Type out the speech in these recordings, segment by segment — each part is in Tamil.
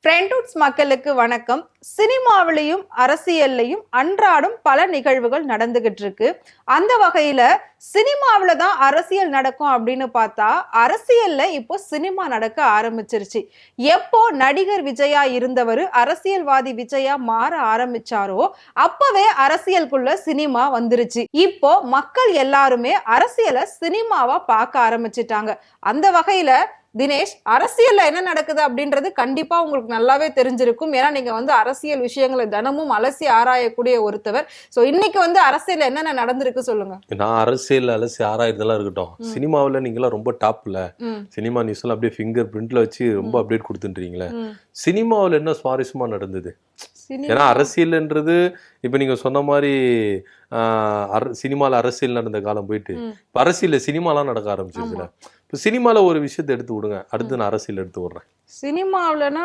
ஃப்ரெண்ட்வுட்ஸ் மக்களுக்கு வணக்கம். சினிமாவிலையும் அரசியல்லையும் அன்றாடம் பல நிகழ்வுகள் நடந்துகிட்டு இருக்கு. அந்த வகையில சினிமாவில தான் அரசியல் நடக்கும் அப்படின்னு பார்த்தா அரசியல்ல இப்போ சினிமா நடக்க ஆரம்பிச்சிருச்சு. எப்போ நடிகர் விஜயா இருந்தவர் அரசியல்வாதி விஜயா மாற ஆரம்பிச்சாரோ அப்பவே அரசியலுக்குள்ள சினிமா வந்துருச்சு. இப்போ மக்கள் எல்லாருமே அரசியலை சினிமாவா பார்க்க ஆரம்பிச்சிட்டாங்க. அந்த வகையில தினேஷ், அரசியல்ல என்ன நடக்குது அப்படின்றது கண்டிப்பா உங்களுக்கு நல்லாவே தெரிஞ்சிருக்கும். ஏன்னா நீங்க அரசியல் விஷயங்களை தினமும் அலசி ஆராயக்கூடிய ஒருத்தவர். சோ இன்னைக்கு அரசியல் என்னென்ன நடந்திருக்கு சொல்லுங்க. நான் அரசியல் அலசி ஆராயறதெல்லாம் இருக்கட்டும், சினிமாவில் நீங்களாம் ரொம்ப டாப்ல சினிமா நியூஸ் எல்லாம் அப்படியே ஃபிங்கர் பிரிண்ட்ல வச்சு ரொம்ப அப்டேட் கொடுத்துட்டீங்களே. சினிமாவில் என்ன சுவாரஸ்யமா நடந்தது? ஏன்னா அரசியல்ன்றது இப்ப நீங்க சொன்ன மாதிரி சினிமால அரசியல் நடந்த காலம் போயிட்டு இப்ப அரசியல்ல சினிமாலாம் நடக்க ஆரம்பிச்சிருச்சுல. இப்ப சினிமால ஒரு விஷயத்தை எடுத்து விடுங்க, அடுத்து நான் அரசியல் எடுத்து விடுறேன். சினிமாவிலனா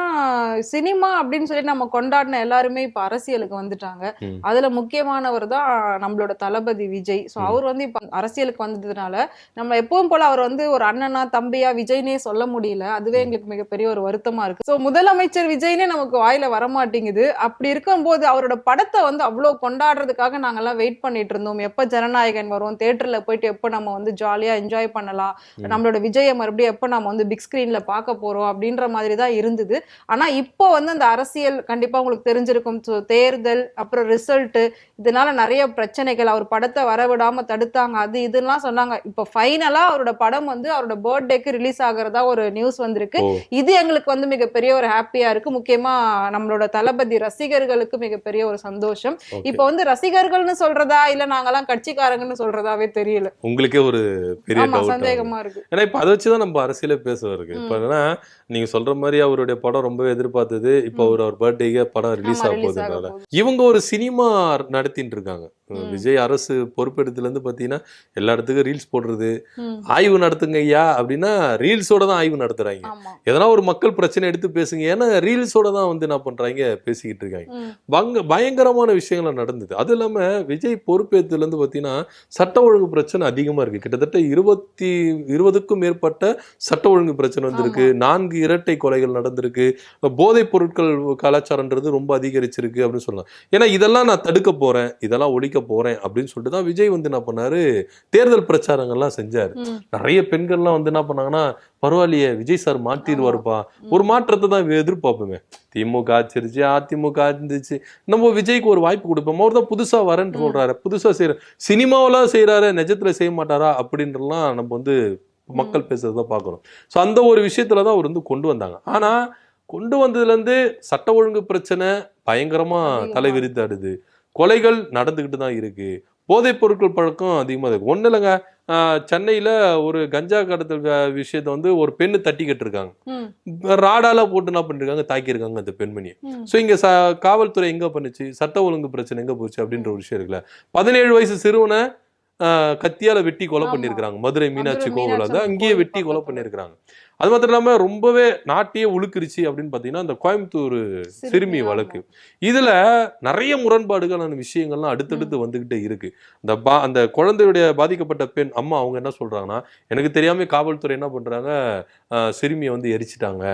சினிமா அப்படின்னு சொல்லி நம்ம கொண்டாடின எல்லாருமே இப்ப அரசியலுக்கு வந்துட்டாங்க. அதுல முக்கியமானவர் தான் நம்மளோட தளபதி விஜய். ஸோ அவர் இப்ப அரசியலுக்கு வந்ததுனால நம்ம எப்பவும் போல அவர் ஒரு அண்ணனா தம்பியா விஜய்னே சொல்ல முடியல. அதுவே எங்களுக்கு மிகப்பெரிய ஒரு வருத்தமா இருக்கு. ஸோ முதலமைச்சர் விஜய்னே நமக்கு வாயில வரமாட்டேங்குது. அப்படி இருக்கும்போது அவரோட படத்தை அவ்வளவு கொண்டாடுறதுக்காக நாங்கெல்லாம் வெயிட் பண்ணிட்டு இருந்தோம். எப்ப ஜனநாயகன் வரும், தியேட்டர்ல போயிட்டு எப்ப நம்ம ஜாலியா என்ஜாய் பண்ணலாம், நம்மளோட விஜயை மறுபடியும் எப்ப நம்ம பிக் ஸ்கிரீன்ல பார்க்க போறோம் அப்படின்ற மாதிரி தான் இருந்தது. ஆனா இப்போ அந்த அரசியல் கண்டிப்பா உங்களுக்கு தெரிஞ்சிருக்கும். தேர்தல் அப்புறம் ரிசல்ட் இதனால நிறைய பிரச்சனைகள், அவர் படத்தை வரவிடாம தடுத்தாங்க, அது இதெல்லாம் சொன்னாங்க. இப்போ ஃபைனலா அவரோட படம் அவரோட பர்த்டேக்கு ரிலீஸ் ஆகிறதா ஒரு நியூஸ் வந்திருக்கு. இது எங்களுக்கு மிகப்பெரிய ஒரு ஹாப்பியா இருக்கு. முக்கியமா நம்மளோட தளபதி ரசிகர்களுக்கு மிகப்பெரிய ஒரு சந்தோஷம். இப்போ ரசிகர்கள்னு சொல்றதா இல்ல நாங்கெல்லாம் கட்சிக்காரங்கன்னு சொல்றதாவே தெரியல. உங்களுக்கே ஒரு பெரிய சந்தேகமா இருக்கு. ஏன்னா இப்ப அதை வச்சுதான் நம்ம அரசியலே பேச இருக்கு. இப்ப என்னன்னா நீங்க சொல்ற மாதிரி அவருடைய படம் ரொம்பவே எதிர்பார்த்தது. இப்ப அவர் பர்த்டேக்கு படம் ரிலீஸ் ஆக போகுதுனால இவங்க ஒரு சினிமா நடத்திட்டு இருக்காங்க. விஜய் அரசு பொறுப்பெடுத்துல இருந்து பாத்தீங்கன்னா எல்லா இடத்துக்கும் ரீல்ஸ் போடுறது, ஆய்வு நடத்துங்க ஐயா அப்படின்னா ரீல்ஸோட தான் ஆய்வு நடத்துறாங்க. எதனா ஒரு மக்கள் பிரச்சனை எடுத்து பேசுங்க, ஏன்னா ரீல்ஸோட தான் என்ன பண்றாங்க பேசிக்கிட்டு இருக்காங்க. பயங்கரமான விஷயங்கள் நடந்தது. அது இல்லாம விஜய் பொறுப்பேற்றதுல இருந்து பாத்தீங்கன்னா சட்ட ஒழுங்கு பிரச்சனை அதிகமா இருக்கு. கிட்டத்தட்ட 20க்கும் மேற்பட்ட சட்ட ஒழுங்கு பிரச்சனை வந்திருக்கு. 4 இரட்டை கொலைகள் நடந்திருக்கு. போதைப் பொருட்கள் கலாச்சாரம்ன்றது ரொம்ப அதிகரிச்சிருக்கு அப்படின்னு சொல்லலாம். ஏன்னா இதெல்லாம் நான் தடுக்க போறேன், இதெல்லாம் ஒழிக்க போறேன் அப்படின்னு சொல்லிட்டு தான் விஜய் என்ன பண்ணாரு, தேர்தல் பிரச்சாரங்கள்லாம் செஞ்சாரு. நிறைய பெண்கள்லாம் என்ன பண்ணாங்கன்னா, பரவாயில்லையே விஜய் சார் மாற்றிடுவாருப்பா, ஒரு மாற்றத்தை தான் எதிர்பார்ப்போமே. திமுக ஆச்சிருச்சு, அதிமுக இருந்துச்சு, நம்ம விஜய்க்கு ஒரு வாய்ப்பு கொடுப்போம். அவர் தான் புதுசா வரேன்னு சொல்றாரு, புதுசா செய்யற சினிமாவெல்லாம் செய்யறாரு, நிஜத்துல செய்ய மாட்டாரா அப்படின்றலாம் நம்ம மக்கள் பேசுறத பாக்குறோம். ஸோ அந்த ஒரு விஷயத்துலதான் அவர் கொண்டு வந்தாங்க. ஆனா கொண்டு வந்ததுல இருந்து சட்ட ஒழுங்கு பிரச்சனை பயங்கரமா தலைவிரித்தாடுது. கொலைகள் நடந்துகிட்டு தான் இருக்கு. போதைப் பொருட்கள் பழக்கம் அதிகமா இருக்கு. ஒண்ணு இல்லைங்க, சென்னையில ஒரு கஞ்சா கடத்தல் விஷயத்த ஒரு பெண்ணு தட்டிக்கிட்டு இருக்காங்க. ராடால போட்டு என்ன பண்ணிருக்காங்க, தாக்கியிருக்காங்க அந்த பெண்மணியை. சோ இங்க காவல்துறை எங்க பண்ணுச்சு, சட்ட ஒழுங்கு பிரச்சனை எங்க போச்சு அப்படின்ற ஒரு விஷயம் இருக்குல்ல. 17 வயசு சிறுவனை கத்தியால வெட்டி கொலை பண்ணிருக்காங்க. மதுரை மீனாட்சி கோவில் அங்கேயே வெட்டி கொலை பண்ணிருக்காங்க. அது மாத்திரம் இல்லாம ரொம்பவே நாட்டையே உழுக்கிருச்சு அப்படின்னு பாத்தீங்கன்னா அந்த கோயம்புத்தூர் சிறுமி வழக்கு. இதுல நிறைய முரண்பாடுகளான விஷயங்கள்லாம் அடுத்தடுத்து வந்துகிட்டே இருக்கு. அந்த குழந்தையுடைய பாதிக்கப்பட்ட பெண் அம்மா அவங்க என்ன சொல்றாங்கன்னா, எனக்கு தெரியாம காவல்துறை என்ன பண்றாங்க, சிறுமியை எரிச்சிட்டாங்க,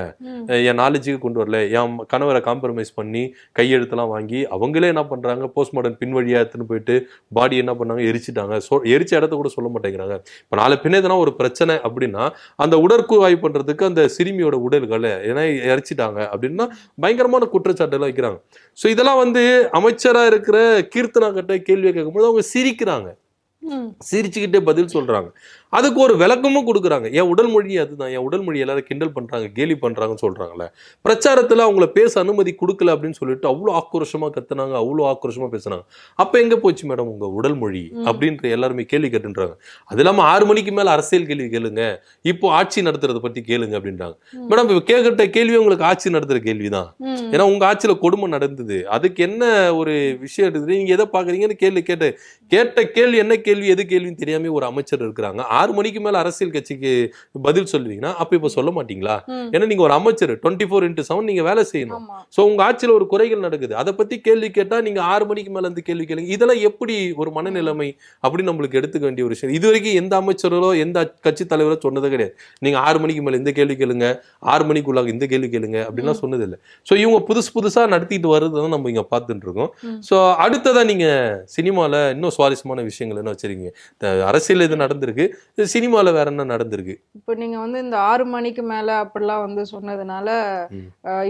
என் நாலேஜுக்கு கொண்டு வரல, என் கணவரை காம்ப்ரமைஸ் பண்ணி கையெழுத்தெல்லாம் வாங்கி அவங்களே என்ன பண்றாங்க, போஸ்ட்மார்ட்டம் பின் வழியா எடுத்துன்னு போயிட்டு பாடி என்ன பண்ணாங்க, எரிச்சிட்டாங்க. எரிச்ச இடத்த கூட சொல்ல மாட்டேங்கிறாங்க. இப்ப நாளை பின்னே எதனா ஒரு பிரச்சனை அப்படின்னா அந்த உடற்கூறாய்வு பண்றதுக்கு அந்த சிறுமியோட உடல்களை ஏன்னா எரிச்சிட்டாங்க அப்படின்னா பயங்கரமான குற்றச்சாட்டு எல்லாம் வைக்கிறாங்க. சோ இதெல்லாம் அமைச்சரா இருக்கிற கீர்த்தனா கிட்ட கேள்வியை கேட்கும்போது அவங்க சிரிக்கிறாங்க, சிரிச்சுக்கிட்டே பதில் சொல்றாங்க. அதுக்கு ஒரு விளக்கமும் கொடுக்குறாங்க. என் உடல் மொழி அதுதான், என் உடல் மொழி எல்லாரும் கிண்டல் பண்றாங்க, கேலி பண்றாங்கன்னு சொல்றாங்கல்ல. பிரச்சாரத்துல அவங்கள பேச அனுமதி கொடுக்கல அப்படின்னு சொல்லிட்டு அவ்வளவு ஆக்ரோஷமா கத்துனாங்க, அவ்வளவு ஆக்ரோஷமா பேசுனாங்க. அப்ப எங்க போச்சு மேடம் உங்க உடல் மொழி அப்படின்ற எல்லாருமே கேள்வி கேட்டுன்றாங்க. அது இல்லாம 6 மணிக்கு மேல அரசியல் கேள்வி கேளுங்க, இப்போ ஆட்சி நடத்துறதை பத்தி கேளுங்க அப்படின்றாங்க. மேடம் இப்ப கேட்கிட்ட கேள்வி உங்களுக்கு ஆட்சி நடத்துற கேள்விதான். ஏன்னா உங்க ஆட்சியில கொடுமை நடந்தது, அதுக்கு என்ன ஒரு விஷயம் இருக்குது, நீங்க எதை பாக்குறீங்கன்னு கேட்ட கேள்வி என்ன கேள்வி எது கேள்வின்னு தெரியாம ஒரு அமைச்சர் இருக்கிறாங்க. 6 மணிக்கு மேல அரசியல் கட்சிக்கு பதில் சொல்லுவீங்கன்னா அப்ப இப்ப சொல்ல மாட்டீங்களா? ஏன்னா நீங்க ஒரு அமைச்சர் 24/7 நீங்க வேலை செய்யணும். சோ உங்க ஆட்சியில ஒரு குறைகள் நடக்குது, அதை பத்தி கேள்வி கேட்டா நீங்க 6 மணிக்கு மேல இருந்து கேள்வி கேளுங்க. இதெல்லாம் எப்படி ஒரு மனநிலைமை அப்படின்னு நம்மளுக்கு எடுத்துக்க வேண்டிய ஒரு விஷயம். இது வரைக்கும் எந்த அமைச்சரோ எந்த கட்சி தலைவரோ சொன்னதே கிடையாது, நீங்க 6 மணிக்கு மேல இந்த கேள்வி கேளுங்க, 6 மணிக்குள்ளாக இந்த கேள்வி கேளுங்க அப்படின்லாம் சொன்னது இல்லை. ஸோ இவங்க புதுசா நடத்திட்டு வர்றதுதான் நம்ம இங்க பார்த்துட்டு இருக்கோம். ஸோ அடுத்ததா நீங்க சினிமால இன்னும் சுவாரஸ்யமான விஷயங்கள் என்ன வச்சிருக்கீங்க? அரசியல் இது நடந்திருக்கு, சினிமால வேற என்ன நடந்திருக்கு? இப்போ நீங்க வந்து இந்த 6 மணிக்கு மேல அப்படிலாம் வந்து சொன்னதுனால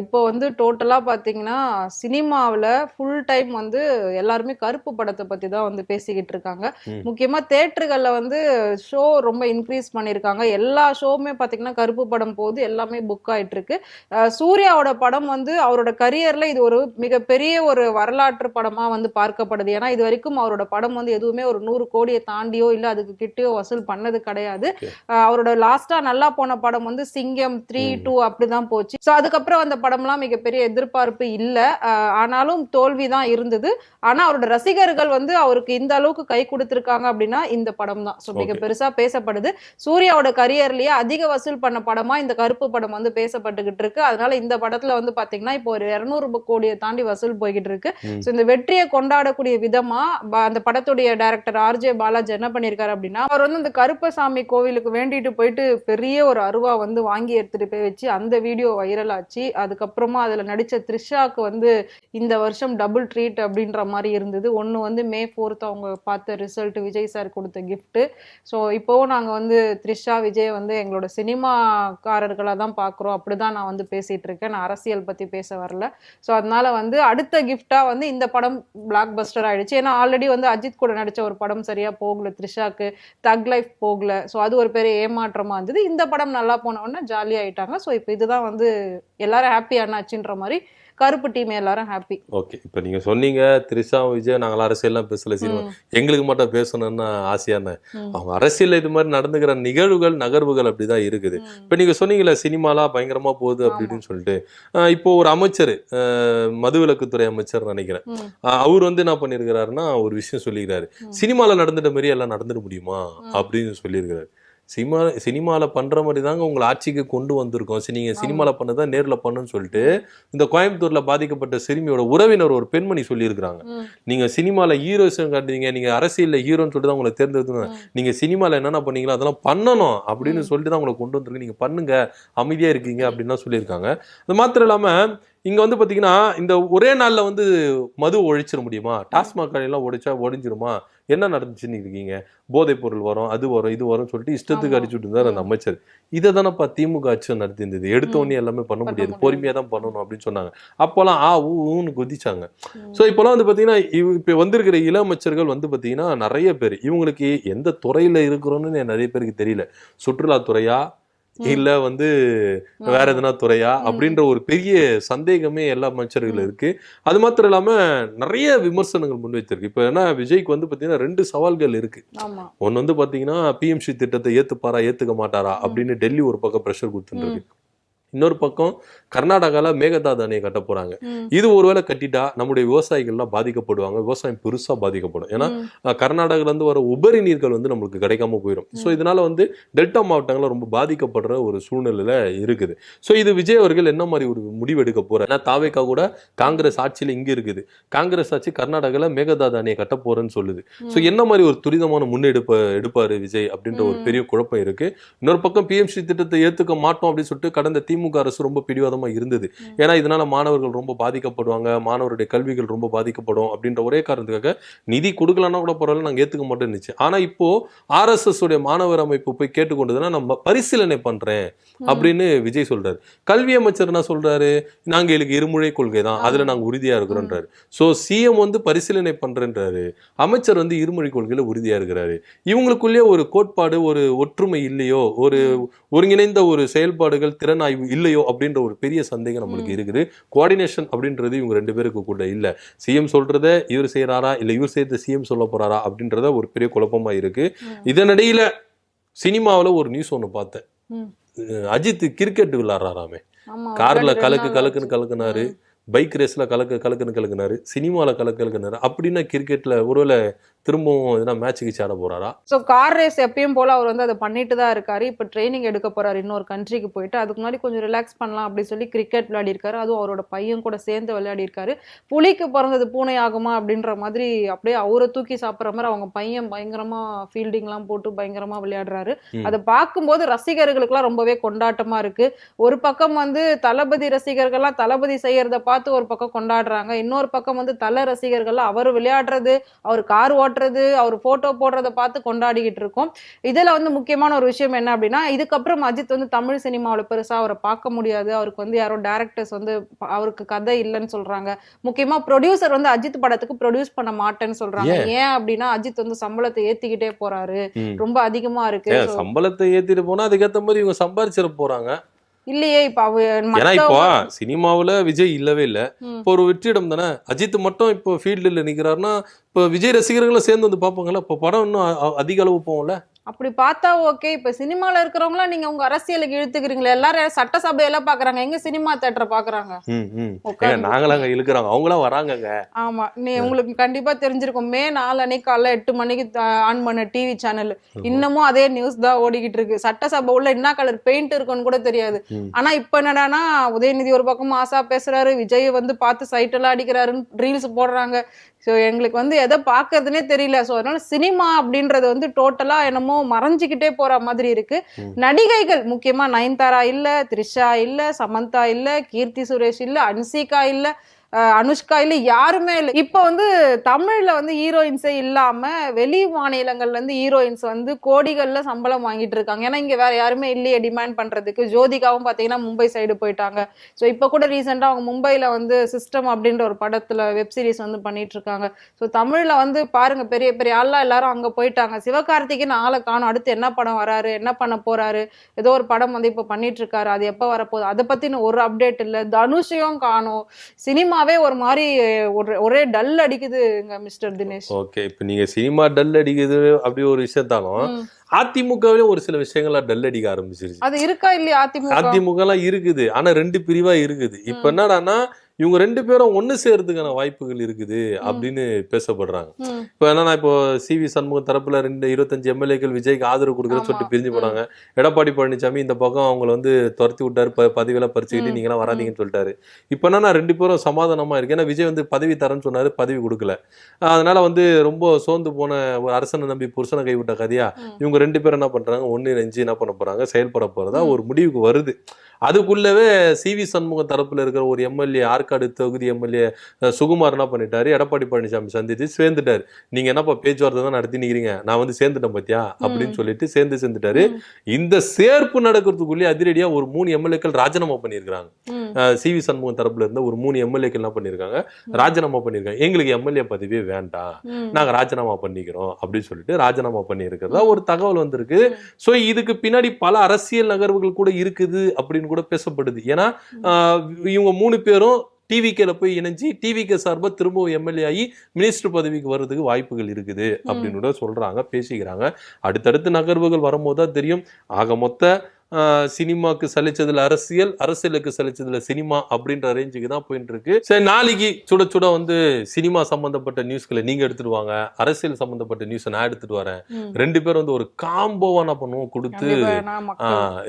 இப்போ வந்து டோட்டலா பாத்தீங்கன்னா சினிமாவில் ஃபுல் டைம் வந்து எல்லாருமே கருப்பு படத்தை பத்தி தான் வந்து பேசிக்கிட்டு இருக்காங்க. முக்கியமா தேட்டர்கள்ல வந்து ஷோ ரொம்ப இன்க்ரீஸ் பண்ணியிருக்காங்க. எல்லா ஷோவுமே பாத்தீங்கன்னா கருப்பு படம் போது எல்லாமே புக் ஆயிட்டு இருக்கு. சூர்யாவோட படம் வந்து அவரோட கரியர்ல இது ஒரு மிகப்பெரிய ஒரு வரலாற்று படமா வந்து பார்க்கப்படுது. ஏன்னா இது வரைக்கும் அவரோட படம் வந்து எதுவுமே ஒரு 100 கோடியை தாண்டியோ இல்ல அதுக்கு கிட்டயோ வசூல் பண்ணது கிடையாது. அவரோட லாஸ்டா நல்லா போன படம் வந்து சிங்கம் 3, 2 அப்படிதான் போச்சு. ஸோ அதுக்கப்புறம் அந்த படம்லாம் மிகப்பெரிய எதிர்பார்ப்பு இல்லை, ஆனாலும் தோல்வி தான் இருந்தது. ஆனா அவரோட ரசிகர்கள் வந்து அவருக்கு இந்த அளவுக்கு கை கொடுத்திருக்காங்க அப்படின்னா இந்த படம் தான் ஸோ மிக பெருசா பேசப்படுது. சூர்யாவோட கரியர்லயே அதிக வசூல் பண்ண படமா இந்த கருப்பு படம் வந்து பேசப்பட்டுக்கிட்டு இருக்கு. அதனால இந்த படத்துல வந்து பாத்தீங்கன்னா இப்போ ஒரு 200 கோடியை தாண்டி வசூல் போய்கிட்டு இருக்கு. ஸோ இந்த வெற்றியை கொண்டாடக்கூடிய விதமா அந்த படத்துடைய டைரக்டர் ஆர்ஜே பாலாஜி என்ன பண்ணிருக்காரு அப்படின்னா, அவர் வந்து இந்த கருப்பசாமி கோவிலுக்கு வேண்டிட்டு போயிட்டு பெரிய ஒரு அருவா வந்து வாங்கி எடுத்துட்டு போய் வச்சு அந்த வீடியோ வைரல் ஆச்சு. அதுக்கப்புறமா அதுல நடிச்ச த்ரிஷாக்கு வந்து இந்த வருஷம் டபுள் ட்ரீட் அப்படின்ற மாதிரி இருந்தது. ஒன்று வந்து May 4th அவங்க பார்த்த ரிசல்ட், விஜய் சார் கொடுத்த கிஃப்ட். ஸோ இப்போவும் நாங்கள் வந்து த்ரிஷா விஜய் வந்து எங்களோட சினிமாக்காரர்களாக தான் பார்க்குறோம், அப்படிதான் நான் வந்து பேசிட்டு இருக்கேன். நான் அரசியல் பற்றி பேச வரல. ஸோ அதனால வந்து அடுத்த கிஃப்டா வந்து இந்த படம் பிளாக் பஸ்டர் ஆயிடுச்சு. ஏன்னா ஆல்ரெடி வந்து அஜித் கூட நடிச்ச ஒரு படம் சரியா போகல, த்ரிஷாக்கு தக் லைஃப் போகல. ஸோ அது ஒரு பெரிய ஏமாற்றமா இருந்தது. இந்த படம் நல்லா போன உடனே ஜாலியா ஆயிட்டாங்க. ஸோ இப்போ இதுதான் வந்து எல்லாரும் ஹாப்பி ஆனாச்சுன்ற மாதிரி கருப்பு டீம் எல்லாரும் ஹாப்பி. ஓகே, இப்போ நீங்க சொன்னீங்க த்ரிஷா விஜய் நாங்கள் அரசியல்லாம் பேசல, சினிமா எங்களுக்கு மட்டும் பேசணும்னு ஆசையான அவங்க அரசியல் இது மாதிரி நடந்துக்கிற நிகழ்வுகள் நகர்வுகள் அப்படிதான் இருக்குது. இப்போ நீங்க சொன்னீங்களே சினிமாலாம் பயங்கரமா போகுது அப்படின்னு சொல்லிட்டு, இப்போ ஒரு அமைச்சர் மதுவிலக்குத்துறை அமைச்சர் நினைக்கிறேன், அவர் வந்து என்ன பண்ணிருக்கிறாருன்னா ஒரு விஷயம் சொல்லிக்கிறாரு, சினிமால நடந்துட்ட மாதிரி எல்லாம் நடந்துட முடியுமா அப்படின்னு சொல்லியிருக்கிறாரு. சினிமால பண்ற மாதிரி தாங்க உங்களை ஆட்சிக்கு கொண்டு வந்திருக்கோம், நீங்க சினிமால பண்ணதான் நேர்ல பண்ணுன்னு சொல்லிட்டு இந்த கோயம்புத்தூர்ல பாதிக்கப்பட்ட சிறுமியோட உறவினர் ஒரு பெண்மணி சொல்லியிருக்கிறாங்க. நீங்க சினிமால ஹீரோஸும் காட்டுறீங்க, நீங்க அரசியல்ல ஹீரோன்னு சொல்லிட்டு தான் உங்களை தேர்ந்தெடுத்து, நீங்க சினிமால என்னென்ன பண்ணீங்களோ அதெல்லாம் பண்ணணும் அப்படின்னு சொல்லிட்டு தான் உங்களை கொண்டு வந்திருக்கு, நீங்க பண்ணுங்க அமைதியா இருக்கீங்க அப்படின்னு சொல்லியிருக்காங்க. அது மாத்திரம் இல்லாம இங்க வந்து பாத்தீங்கன்னா இந்த ஒரே நாள்ல வந்து மது ஒழிச்சிட முடியுமா, டாஸ்மாக் கடையெல்லாம் ஒழிஞ்சிருமா, என்ன நடந்துச்சுன்னு இருக்கீங்க, போதைப் பொருள் வரும் அது வரும் இது வரும் சொல்லிட்டு இஷ்டத்துக்கு அடிச்சுட்டு இருந்தார் அந்த அமைச்சர். இதை தானப்பா திமுக ஆட்சி நடத்தி இருந்தது, எடுத்தோடனே எல்லாமே பண்ண முடியாது, பொறுமையா தான் பண்ணணும் அப்படின்னு சொன்னாங்க. அப்போல்லாம் ஊன்னு குதிச்சாங்க. ஸோ இப்போலாம் வந்து பாத்தீங்கன்னா இப்ப வந்திருக்கிற இளமைச்சர்கள் வந்து பாத்தீங்கன்னா நிறைய பேர் இவங்களுக்கு எந்த துறையில இருக்கிறோன்னு நிறைய பேருக்கு தெரியல, சுற்றுலாத்துறையா இல்ல வந்து வேற எதனா துறையா அப்படின்ற ஒரு பெரிய சந்தேகமே எல்லா அமைச்சர்கள் இருக்கு. அது மாத்திரம் இல்லாம நிறைய விமர்சனங்கள் முன்வைத்திருக்கு. இப்ப என்ன விஜய்க்கு வந்து பாத்தீங்கன்னா 2 சவால்கள் இருக்கு. ஒன்னு வந்து பாத்தீங்கன்னா பிஎம்சி திட்டத்தை ஏத்துப்பாரா ஏத்துக்க மாட்டாரா அப்படின்னு டெல்லி ஒரு பக்கம் பிரஷர் கொடுத்துட்டு இருக்கு. இன்னொரு பக்கம் கர்நாடகால மேகதாது அணையை கட்ட போறாங்க. இது ஒருவேளை கட்டிட்டா நம்முடைய விவசாயிகள்லாம் பாதிக்கப்படுவாங்க, விவசாயம் பெருசா பாதிக்கப்படும். ஏன்னா கர்நாடகால இருந்து வர உபரி நீர்கள் வந்து நம்மளுக்கு கிடைக்காம போயிடும். ஸோ இதனால வந்து டெல்டா மாவட்டங்கள்ல ரொம்ப பாதிக்கப்படுற ஒரு சூழ்நிலையில இருக்குது. ஸோ இது விஜய் அவர்கள் என்ன மாதிரி ஒரு முடிவு எடுக்க போறாரு? ஏன்னா தாவேகா கூட காங்கிரஸ் ஆட்சியில இங்க இருக்குது, காங்கிரஸ் ஆட்சி கர்நாடகால மேகதாது அணையை கட்ட போறேன்னு சொல்லுது. ஸோ என்ன மாதிரி ஒரு துரிதமான எடுப்பாரு விஜய் அப்படின்ற ஒரு பெரிய குழப்பம் இருக்கு. இன்னொரு பக்கம் பிஎம்சி திட்டத்தை ஏத்துக்க மாட்டோம் அப்படின்னு சொல்லிட்டு கடந்த திமுக அரசு ரொம்ப பிடிவாதமா இருந்தது. ஏன்னா இதனால மாணவர்கள் ரொம்ப பாதிக்கப்படுவாங்க, மாணவருடைய கல்விகள் ரொம்ப பாதிக்கப்படும் அப்படின்ற ஒரே காரணத்துக்காக நிதி கொடுக்கலன்னா கூட பரவாயில்ல நாங்க ஏத்துக்க மாட்டோம் இருந்துச்சு. ஆனா இப்போ RSS உடைய மாணவர் அமைப்பு போய் கேட்டுக்கொண்டதுன்னா நம்ம பரிசீலனை பண்றேன் அப்படின்னு விஜய் சொல்றாரு. கல்வி அமைச்சர் என்ன சொல்றாரு, நாங்க இதுக்கு இருமொழி கொள்கை தான், அதுல நாங்க உறுதியா இருக்கிறோன்றாரு. சோ சிஎம் வந்து பரிசீலனை பண்றேன்றாரு, அமைச்சர் வந்து இருமொழி கொள்கையில உறுதியா இருக்கிறாரு. இவங்களுக்குள்ளே ஒரு கோட்பாடு ஒரு ஒற்றுமை இல்லையோ, ஒரு ஒருங்கிணைந்த ஒரு செயல்பாடுகள் திறனாய்வு இல்லையோ அப்படின்ற ஒரு பெரிய சந்தேகம் நம்மளுக்கு இருக்குது. கோஆர்டினேஷன் அப்படின்றது இவங்க 2 பேருக்கு கூட இல்ல. சிஎம் சொல்றத இவர் செய்யறாரா இல்ல இவர் செய்யறத சிஎம் சொல்ல போறாரா அப்படின்றத ஒரு பெரிய குழப்பமா இருக்கு. இதனிடையில சினிமாவில ஒரு நியூஸ் ஒண்ணு பார்த்தேன், அஜித் கிரிக்கெட் விளையாடுறாராமே, கார்ல கலக்குன்னு கலக்குனாரு, பைக் ரேஸ்ல கலக்குனாரு, சினிமால கலக்குனாரு. அப்படின்னா கிரிக்கெட்ல ஒருவேளை திரும்பவும் எதனா மேட்சுக்கு ஆட போறாரா? ஸோ கார் ரேஸ் எப்பயும் போல அவர் வந்து அதை பண்ணிட்டு தான் இருக்காரு. இப்போ ட்ரைனிங் எடுக்க போறாரு இன்னொரு கண்ட்ரிக்கு போயிட்டு. அதுக்கு முன்னாடி கொஞ்சம் ரிலாக்ஸ் பண்ணலாம் அப்படின்னு சொல்லி கிரிக்கெட் விளையாடி இருக்காரு. அதுவும் அவரோட பையன் கூட சேர்ந்து விளையாடி இருக்காரு. புலிக்கு பிறந்தது பூனை ஆகுமா அப்படின்ற மாதிரி அப்படியே அவரை தூக்கி சாப்பிட்ற மாதிரி அவங்க பையன் பயங்கரமா ஃபீல்டிங்லாம் போட்டு பயங்கரமா விளையாடுறாரு. அதை பார்க்கும்போது ரசிகர்களுக்குலாம் ரொம்பவே கொண்டாட்டமா இருக்கு. ஒரு பக்கம் வந்து தளபதி ரசிகர்கள்லாம் தளபதி செய்யறத பார்த்து ஒரு பக்கம் கொண்டாடுறாங்க. இன்னொரு பக்கம் வந்து தல ரசிகர்கள் அவர் விளையாடுறது, அவர் கார் ஓட்டுறது, அவர் போட்டோ போடுறத பார்த்து கொண்டாடிக்கிட்டு இருக்கோம். இதுல வந்து முக்கியமான ஒரு விஷயம் என்ன அப்படின்னா, இதுக்கப்புறம் அஜித் வந்து தமிழ் சினிமாவில் பெருசா அவரை பார்க்க முடியாது. அவருக்கு வந்து யாரோ டைரக்டர்ஸ் வந்து அவருக்கு கதை இல்லைன்னு சொல்றாங்க. முக்கியமா ப்ரொடியூசர் வந்து அஜித் படத்துக்கு ப்ரொடியூஸ் பண்ண மாட்டேன்னு சொல்றாங்க. ஏன் அப்படின்னா அஜித் வந்து சம்பளத்தை ஏத்திக்கிட்டே போறாரு, ரொம்ப அதிகமா இருக்கு. சம்பளத்தை ஏத்திட்டு போனா அதுக்கேற்ற மாதிரி இவங்க சம்பாதிச்சிட போறாங்க. இல்லையே இப்ப ஏன்னா இப்போ சினிமாவுல விஜய் இல்லவே இல்ல. இப்போ ஒரு வெற்றிடம் தானே. அஜித் மட்டும் இப்போ ஃபீல்டுல நிக்கிறாருன்னா இப்போ விஜய் ரசிகர்களும் சேர்ந்து வந்து பார்ப்பாங்கல்ல. இப்போ படம் இன்னும் அதிக அளவு போகும்ல. அப்படி பார்த்தா ஓகே. இப்ப சினிமால இருக்கிறவங்களாம் நீங்க உங்க அரசியலுக்கு இழுத்துக்கிறீங்களா? எல்லாரும் சட்டசபையெல்லாம் பாக்குறாங்க, எங்க சினிமா தியேட்டரை பாக்குறாங்க? நாங்களாங்க இழுக்கிறாங்க, அவங்களாம் வராங்கங்க. ஆமா, நீ உங்களுக்கு கண்டிப்பா தெரிஞ்சிருக்கும். மே 4 அன்னைக்கு காலைல 8 மணிக்கு ஆன் பண்ண டிவி சேனல் இன்னமும் அதே நியூஸ் தான் ஓடிக்கிட்டு இருக்கு. சட்டசபை உள்ள என்ன கலர் பெயிண்ட் இருக்குன்னு கூட தெரியாது. ஆனா இப்ப என்னடானா உதயநிதி ஒரு பக்கம் ஆசா பேசுறாரு, விஜய் வந்து பார்த்து சைட் எல்லாம் அடிக்கிறாருன்னு ரீல்ஸ் போடுறாங்க. ஸோ எங்களுக்கு வந்து எதை பார்க்கறதுனே தெரியல. ஸோ அதனால சினிமா அப்படின்றது வந்து டோட்டலா என்னமோ மறைஞ்சிக்கிட்டே போற மாதிரி இருக்கு. நடிகைகள் முக்கியமா நயன்தாரா இல்ல, த்ரிஷா இல்ல, சமந்தா இல்ல, கீர்த்தி சுரேஷ் இல்ல, அன்சிகா இல்ல, அனுஷ்கா இல்ல, யாருமே இல்லை. இப்ப வந்து தமிழ்ல வந்து ஹீரோயின்ஸே இல்லாம வெளி மாநிலங்கள்ல இருந்து ஹீரோயின்ஸ் வந்து கோடிகள்ல சம்பளம் வாங்கிட்டு இருக்காங்க. ஏன்னா இங்க வேற யாருமே இல்லையே டிமாண்ட் பண்றதுக்கு. ஜோதிகாவும் பாத்தீங்கன்னா மும்பை சைடு போயிட்டாங்க. ஸோ இப்ப கூட ரீசெண்டா அவங்க மும்பைல வந்து சிஸ்டம் அப்படின்ற ஒரு படத்துல வெப் சீரிஸ் வந்து பண்ணிட்டு இருக்காங்க. ஸோ தமிழ்ல வந்து பாருங்க பெரிய பெரிய ஆள்லாம் எல்லாரும் அங்க போயிட்டாங்க. சிவகார்த்திகேயன் ஆளை காணும். அடுத்து என்ன படம் வராரு, என்ன பண்ண போறாரு, ஏதோ ஒரு படம் வந்து இப்ப பண்ணிட்டு இருக்காரு, அது எப்ப வரப்போகுது அதை பத்தின ஒரு அப்டேட் இல்ல. தனுஷையும் காணும். சினிமாவே ஒரு மாதிரி ஒரே டல் அடிக்குதுங்க மிஸ்டர் தினேஷ். ஓகே, இப்போ நீங்க சினிமா டல் அடிக்குது அப்படி ஒரு விஷயத்தாலும் அதிமுகவிலே ஒரு சில விஷயங்களா டல் அடிக்க ஆரம்பிச்சிருச்சு. அது இருக்கா இல்லையா? அதிமுக எல்லாம் இருக்குது, ஆனா 2 பிரிவா இருக்குது. இப்ப என்னடான்னா இவங்க 2 பேரும் ஒண்ணு சேர்றதுக்கான வாய்ப்புகள் இருக்குது அப்படின்னு பேசப்படுறாங்க. இப்போ என்னன்னா இப்போ சிவி சண்முகம் தரப்புல 25 எம்எல்ஏக்கள் விஜய்க்கு ஆதரவு கொடுக்குறேன்னு சொல்லிட்டு பிரிஞ்சு போனாங்க. எடப்பாடி பழனிசாமி இந்த பக்கம் அவங்களை வந்து துரத்தி விட்டாரு, பதவியெல்லாம் பறிச்சுக்கிட்டு நீங்களாம் வராதீங்கன்னு சொல்லிட்டாரு. இப்போ என்னன்னா 2 பேரும் சமாதானமா இருக்கு. ஏன்னா விஜய் வந்து பதவி தரேன்னு சொன்னாரு, பதவி கொடுக்கல. அதனால வந்து ரொம்ப சோர்ந்து போன ஒரு அரசனை நம்பி புருஷனை கைவிட்ட கதையா இவங்க 2 பேரும் என்ன பண்றாங்க, ஒன்னு நெஞ்சு என்ன பண்ண போறாங்க, செயல்பட போறதா ஒரு முடிவுக்கு வருது. அதுக்குள்ளவே சிவி சண்முகம் தரப்புல இருக்கிற ஒரு எம்எல்ஏ, ஆற்காடு தொகுதி எம்எல்ஏ சுகுமார் என்ன பண்ணிட்டாரு, எடப்பாடி பழனிசாமி சந்தித்து சேர்ந்துட்டாரு. நீங்க என்னப்பா பேச்சுவார்த்தை தான் நடத்தினீங்க, நான் வந்து சேர்ந்துட்டேன் பாத்தியா அப்படின்னு சொல்லிட்டு சேர்ந்துட்டாரு. இந்த சேர்ப்பு நடக்கிறதுக்குள்ளே அதிரடியா ஒரு 3 எம்எல்ஏக்கள் ராஜினாமா பண்ணியிருக்காங்க. சிவி சண்முகம் தரப்புல இருந்த ஒரு 3 எம்எல்ஏக்கள் என்ன பண்ணிருக்காங்க, ராஜினாமா பண்ணிருக்காங்க. எங்களுக்கு எம்எல்ஏ பதவியே வேண்டாம், நாங்க ராஜினாமா பண்ணிக்கிறோம் அப்படின்னு சொல்லிட்டு ராஜினாமா பண்ணி இருக்கிறதா ஒரு தகவல் வந்திருக்கு. சோ இதுக்கு பின்னாடி பல அரசியல் நகர்வுகள் கூட இருக்குது அப்படின்னு கூட பேசப்படுது. ஏன்னா இவங்க 3 பேரும் டிவிகேல போய் இணைஞ்சு டிவிகே சார்பா திரும்பவும் எம்எல்ஏ ஆகி மினிஸ்டர் பதவிக்கு வர்றதுக்கு வாய்ப்புகள் இருக்குது அப்படின்னு கூட சொல்றாங்க, பேசிக்கிறாங்க. அடுத்தடுத்து நகர்வுகள் வரும்போது தான் தெரியும். ஆக மொத்த சினிமாக்கு சலிச்சதுல அரசியல், அரசியலுக்கு சலிச்சதுல சினிமா அப்படின்ற ரேஞ்சுக்கு தான் போயிட்டு இருக்கு. சரி, நாளைக்கு சுட சுட வந்து சினிமா சம்பந்தப்பட்ட நியூஸ்களை நீங்க எடுத்துட்டு வாங்க, அரசியல் சம்பந்தப்பட்ட நியூஸ் நான் எடுத்துட்டு வரேன். 2 பேரும் வந்து ஒரு காம்போவா என்ன பண்ணுவோம் கொடுத்து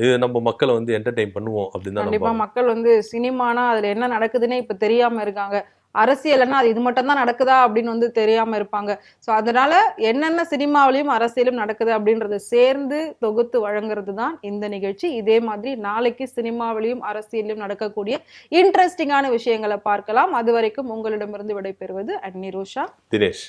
இது நம்ம மக்களை வந்து என்டர்டெயின் பண்ணுவோம் அப்படின்னு தான். கண்டிப்பா மக்கள் வந்து சினிமானா அதுல என்ன நடக்குதுன்னே இப்ப தெரியாம இருக்காங்க. அரசியல்னா அது இது மட்டும் தான் நடக்குதா அப்படின்னு வந்து தெரியாம இருப்பாங்க. ஸோ அதனால என்னென்ன சினிமாவிலையும் அரசியலும் நடக்குது அப்படின்றத சேர்ந்து தொகுத்து வழங்குறது தான் இந்த நிகழ்ச்சி. இதே மாதிரி நாளைக்கு சினிமாவிலையும் அரசியலையும் நடக்கக்கூடிய இன்ட்ரெஸ்டிங்கான விஷயங்களை பார்க்கலாம். அது வரைக்கும் உங்களிடமிருந்து விடைபெறுவது அன்னி ரோஷா, தினேஷ்.